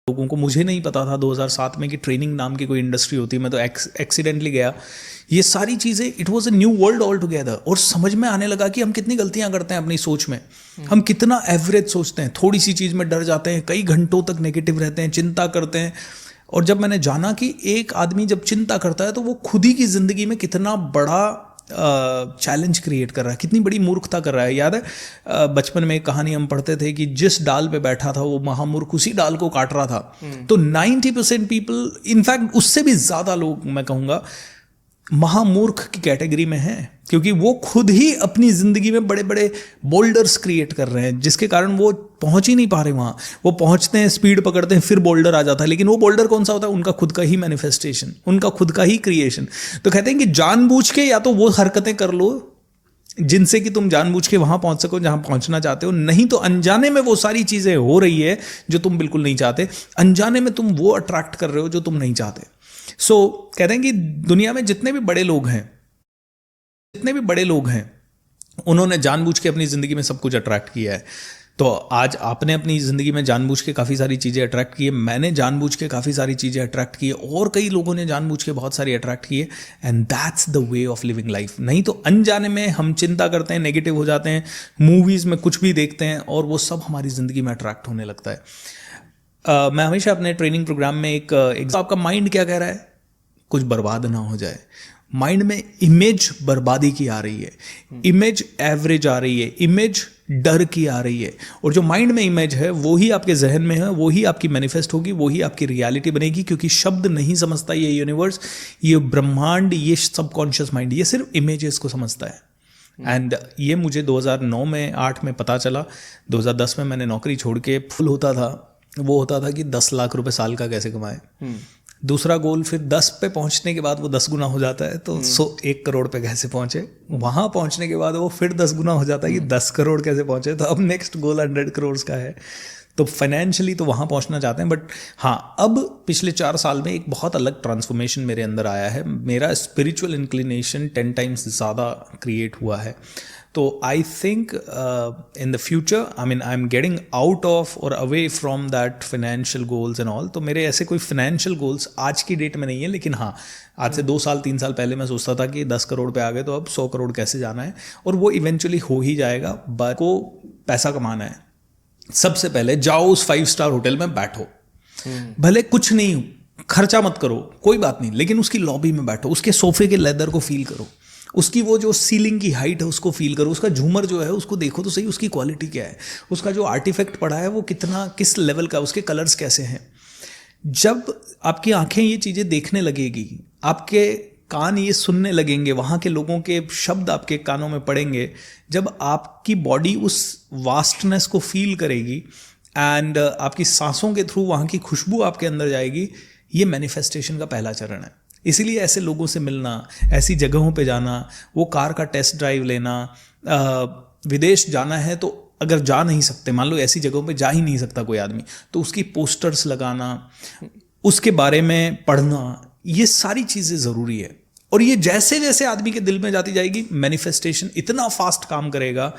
लोगों को, मुझे नहीं पता था 2007 में कि ट्रेनिंग नाम की कोई इंडस्ट्री होती है, मैं तो एक्सीडेंटली गया। ये सारी चीज़ें, it was a new world all together. और समझ में आने लगा कि हम कितनी गलतियां करते हैं अपनी सोच में, हम कितना एवरेज सोचते हैं, थोड़ी सी चीज़ में डर जाते हैं, कई घंटों तक नेगेटिव रहते हैं, चिंता करते हैं। और जब मैंने जाना कि एक आदमी जब चिंता करता है तो वो खुद ही की ज़िंदगी में कितना बड़ा चैलेंज क्रिएट कर रहा है, कितनी बड़ी मूर्खता कर रहा है। याद है बचपन में एक कहानी हम पढ़ते थे कि जिस डाल पे बैठा था वो महामूर्ख उसी डाल को काट रहा था। तो 90% पीपल, इनफैक्ट उससे भी ज़्यादा लोग मैं कहूँगा महामूर्ख की कैटेगरी में हैं, क्योंकि वो खुद ही अपनी ज़िंदगी में बड़े बड़े बोल्डर्स क्रिएट कर रहे हैं, जिसके कारण वो पहुंच ही नहीं पा रहे वहाँ। वो पहुंचते हैं, स्पीड पकड़ते हैं, फिर बोल्डर आ जाता है। लेकिन वो बोल्डर कौन सा होता है? उनका खुद का ही मैनिफेस्टेशन, उनका खुद का ही क्रिएशन। तो कहते हैं कि जानबूझ के या तो वो हरकतें कर लो जिनसे कि तुम जानबूझ के वहां पहुंच सको जहां पहुंचना चाहते हो, नहीं तो अनजाने में वो सारी चीज़ें हो रही है जो तुम बिल्कुल नहीं चाहते। अनजाने में तुम वो अट्रैक्ट कर रहे हो जो तुम नहीं चाहते। सो कहते हैं कि दुनिया में जितने भी बड़े लोग हैं उन्होंने जानबूझ के अपनी ज़िंदगी में सब कुछ अट्रैक्ट किया है। तो आज आपने अपनी ज़िंदगी में जानबूझ के काफ़ी सारी चीज़ें अट्रैक्ट की है, मैंने जानबूझ के काफ़ी सारी चीज़ें अट्रैक्ट की है, और कई लोगों ने जानबूझ के बहुत सारी अट्रैक्ट की है। And that's the way of living life. नहीं तो अनजाने में हम चिंता करते हैं, नेगेटिव हो जाते हैं, मूवीज़ में कुछ भी देखते हैं और वो सब हमारी ज़िंदगी में अट्रैक्ट होने लगता है। मैं हमेशा अपने ट्रेनिंग प्रोग्राम में एक आपका माइंड क्या कह रहा है? कुछ बर्बाद ना हो जाए। माइंड में इमेज बर्बादी की आ रही है, इमेज एवरेज आ रही है, इमेज डर की आ रही है। और जो माइंड में इमेज है वो ही आपके जहन में है, वो ही आपकी मैनिफेस्ट होगी, वो ही आपकी रियलिटी बनेगी। क्योंकि शब्द नहीं समझता ये यूनिवर्स, ये ब्रह्मांड, ये सबकॉन्शियस माइंड, ये सिर्फ इमेजेस को समझता है। एंड ये मुझे 2009 में 8 में पता चला। 2010 में मैंने नौकरी छोड़ के फुल होता था, वो होता था कि 10 लाख रुपए साल का कैसे कमाए। दूसरा गोल फिर 10 पे पहुंचने के बाद वो 10 गुना हो जाता है, तो 1 करोड़ पे कैसे पहुंचे। वहां पहुंचने के बाद वो फिर 10 गुना हो जाता है कि 10 करोड़ कैसे पहुंचे। तो अब नेक्स्ट गोल 100 करोड़ का है। तो फाइनेंशियली तो वहाँ पहुँचना चाहते हैं। बट हाँ, अब पिछले 4 साल में एक बहुत अलग ट्रांसफॉर्मेशन मेरे अंदर आया है। मेरा स्पिरिचुअल इंक्लिनेशन 10 टाइम्स ज़्यादा क्रिएट हुआ है। तो I think in the future, I am getting out of और away from that financial goals and all. तो मेरे ऐसे कोई फाइनेंशियल गोल्स आज की डेट में नहीं है। लेकिन हाँ, आज से 2 साल 3 साल पहले मैं सोचता था कि 10 करोड़ पे आ गए तो अब 100 करोड़ कैसे जाना है, और वो इवेंचुअली हो ही जाएगा। बट को पैसा कमाना है, सबसे पहले जाओ उस 5 स्टार होटल में बैठो, भले कुछ नहीं खर्चा मत करो, कोई बात नहीं, लेकिन उसकी लॉबी में बैठो, उसके सोफे के लेदर को फील करो, उसकी वो जो सीलिंग की हाइट है उसको फील करो, उसका झूमर जो है उसको देखो तो सही, उसकी क्वालिटी क्या है, उसका जो आर्टिफैक्ट पड़ा है वो कितना, किस लेवल का, उसके कलर्स कैसे हैं। जब आपकी आंखें ये चीज़ें देखने लगेगी, आपके कान ये सुनने लगेंगे, वहाँ के लोगों के शब्द आपके कानों में पड़ेंगे, जब आपकी बॉडी उस वास्टनेस को फील करेगी एंड आपकी सांसों के थ्रू वहाँ की खुशबू आपके अंदर जाएगी, ये मैनिफेस्टेशन का पहला चरण है। इसीलिए ऐसे लोगों से मिलना, ऐसी जगहों पे जाना, वो कार का टेस्ट ड्राइव लेना, विदेश जाना है तो अगर जा नहीं सकते, मान लो ऐसी जगहों पे जा ही नहीं सकता कोई आदमी, तो उसकी पोस्टर्स लगाना, उसके बारे में पढ़ना, ये सारी चीज़ें ज़रूरी है। और ये जैसे जैसे आदमी के दिल में जाती जाएगी, मैनिफेस्टेशन इतना फास्ट काम करेगा।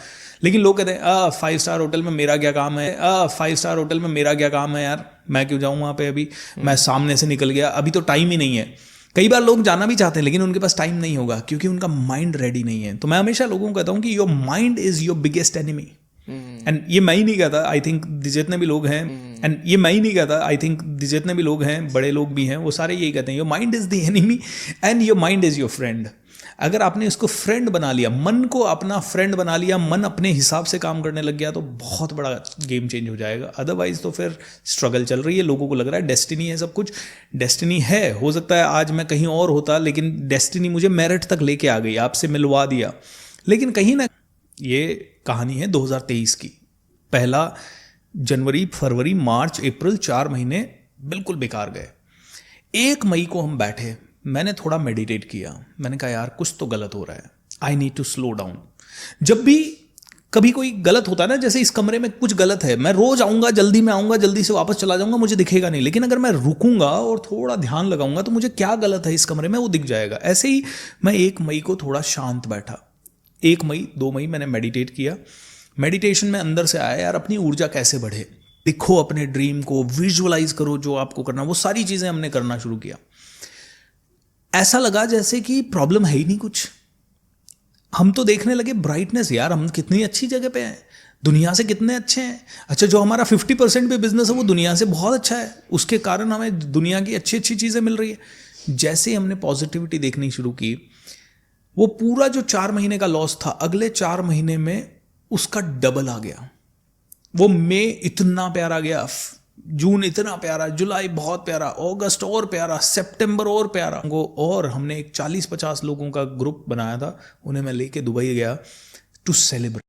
लेकिन लोग कहते हैं 5 स्टार होटल में मेरा क्या काम है, 5 स्टार होटल में मेरा क्या काम है यार, मैं क्यों जाऊँ वहाँ पे, अभी मैं सामने से निकल गया, अभी तो टाइम ही नहीं है। कई बार लोग जाना भी चाहते हैं लेकिन उनके पास टाइम नहीं होगा क्योंकि उनका माइंड रेडी नहीं है। तो मैं हमेशा लोगों को कहता हूँ कि your mind is your biggest enemy. And ये मैं ही नहीं कहता, आई थिंक जितने भी लोग हैं, एंड ये मैं ही नहीं कहता, आई थिंक जितने भी लोग हैं, बड़े लोग भी हैं, वो सारे यही कहते हैं, your mind is the enemy and your mind is your friend. अगर आपने इसको फ्रेंड बना लिया, मन को अपना फ्रेंड बना लिया, मन अपने हिसाब से काम करने लग गया, तो बहुत बड़ा गेम चेंज हो जाएगा। अदरवाइज तो फिर स्ट्रगल चल रही है। लोगों को लग रहा है डेस्टिनी है, सब कुछ डेस्टिनी है। हो सकता है आज मैं कहीं और होता, लेकिन डेस्टिनी मुझे मेरिट तक लेके आ गई, आपसे मिलवा दिया। लेकिन कहीं ना, ये कहानी है 2023 की। 1 जनवरी, फरवरी, मार्च, अप्रैल, 4 महीने बिल्कुल बेकार गए। 1 मई को हम बैठे, मैंने थोड़ा मेडिटेट किया, मैंने कहा यार कुछ तो गलत हो रहा है, I need to slow down. जब भी कभी कोई गलत होता है ना, जैसे इस कमरे में कुछ गलत है, मैं रोज आऊँगा, जल्दी में आऊँगा, जल्दी से वापस चला जाऊँगा, मुझे दिखेगा नहीं। लेकिन अगर मैं रुकूंगा और थोड़ा ध्यान लगाऊंगा तो मुझे क्या गलत है इस कमरे में वो दिख जाएगा। ऐसे ही मैं 1 मई को थोड़ा शांत बैठा। 1 मई, 2 मई मैंने मेडिटेट किया। मेडिटेशन में अंदर से आया यार अपनी ऊर्जा कैसे बढ़े, लिखो अपने ड्रीम को, विजुअलाइज करो जो आपको करना, वो सारी चीज़ें हमने करना शुरू किया। ऐसा लगा जैसे कि प्रॉब्लम है ही नहीं कुछ। हम तो देखने लगे ब्राइटनेस, यार हम कितनी अच्छी जगह पे हैं, दुनिया से कितने अच्छे हैं। अच्छा, जो हमारा 50% भी बिजनेस है वो दुनिया से बहुत अच्छा है, उसके कारण हमें दुनिया की अच्छी अच्छी चीज़ें मिल रही है। जैसे हमने पॉजिटिविटी देखनी शुरू की, वो पूरा जो 4 महीने का लॉस था, अगले 4 महीने में उसका डबल आ गया। वो मई इतना प्यारा गया, जून इतना प्यारा, जुलाई बहुत प्यारा, अगस्त और प्यारा, सितंबर और प्यारा। और हमने एक 40-50 लोगों का ग्रुप बनाया था, उन्हें मैं लेके दुबई गया टू सेलिब्रेट।